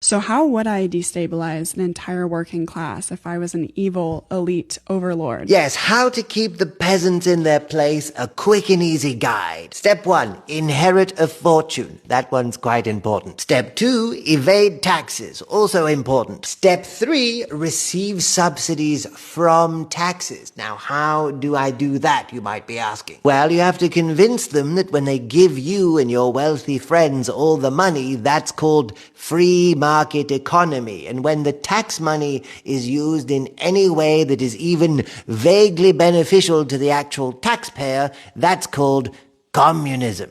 So how would I destabilize an entire working class if I was an evil elite overlord? Yes, how to keep the peasants in their place, a quick and easy guide. Step 1, inherit a fortune. That one's quite important. Step 2, evade taxes. Also important. Step 3, receive subsidies from taxes. Now, how do I do that, you might be asking? Well, you have to convince them that when they give you and your wealthy friends all the money, that's called free market economy. And when the tax money is used in any way that is even vaguely beneficial to the actual taxpayer, that's called communism.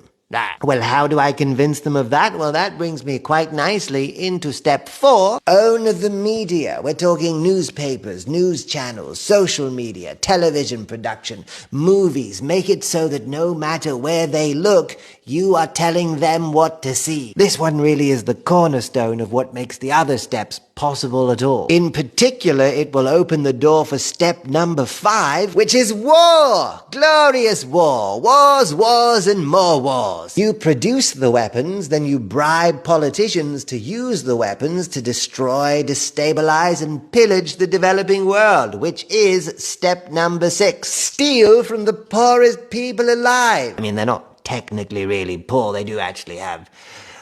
Well, how do I convince them of that? Well, that brings me quite nicely into step 4, own the media. We're talking newspapers, news channels, social media, television production, movies. Make it so that no matter where they look, you are telling them what to see. This one really is the cornerstone of what makes the other steps possible at all. In particular, it will open the door for step number 5, which is war! Glorious war! Wars, wars, and more wars. You produce the weapons, then you bribe politicians to use the weapons to destroy, destabilize, and pillage the developing world, which is step number 6. Steal from the poorest people alive. I mean, they're not technically really poor, they do actually have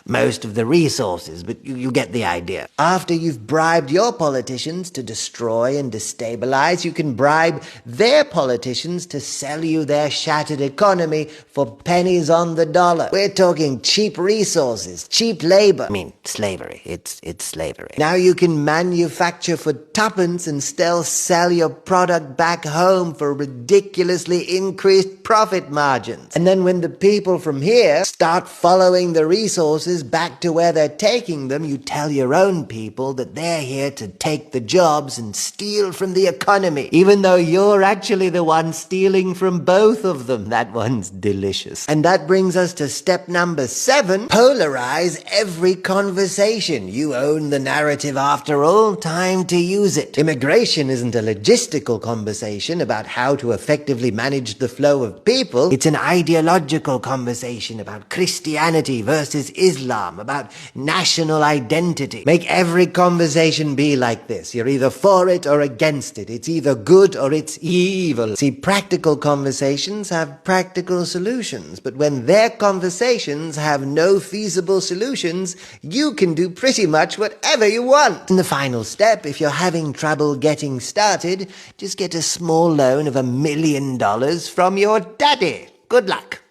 most of the resources, but you get the idea. After you've bribed your politicians to destroy and destabilize, you can bribe their politicians to sell you their shattered economy for pennies on the dollar. We're talking cheap resources, cheap labor. I mean, slavery. It's slavery. Now you can manufacture for tuppence and still sell your product back home for ridiculously increased profit margins. And then when the people from here start following the resources back to where they're taking them, you tell your own people that they're here to take the jobs and steal from the economy, even though you're actually the one stealing from both of them. That one's delicious. And that brings us to step number 7, polarize every conversation. You own the narrative after all, time to use it. Immigration isn't a logistical conversation about how to effectively manage the flow of people. It's an ideological conversation about Christianity versus Islam, about national identity. Make every conversation be like this. You're either for it or against it. It's either good or it's evil. See, practical conversations have practical solutions, but when their conversations have no feasible solutions, you can do pretty much whatever you want. And the final step, if you're having trouble getting started, just get a small loan of $1 million from your daddy. Good luck.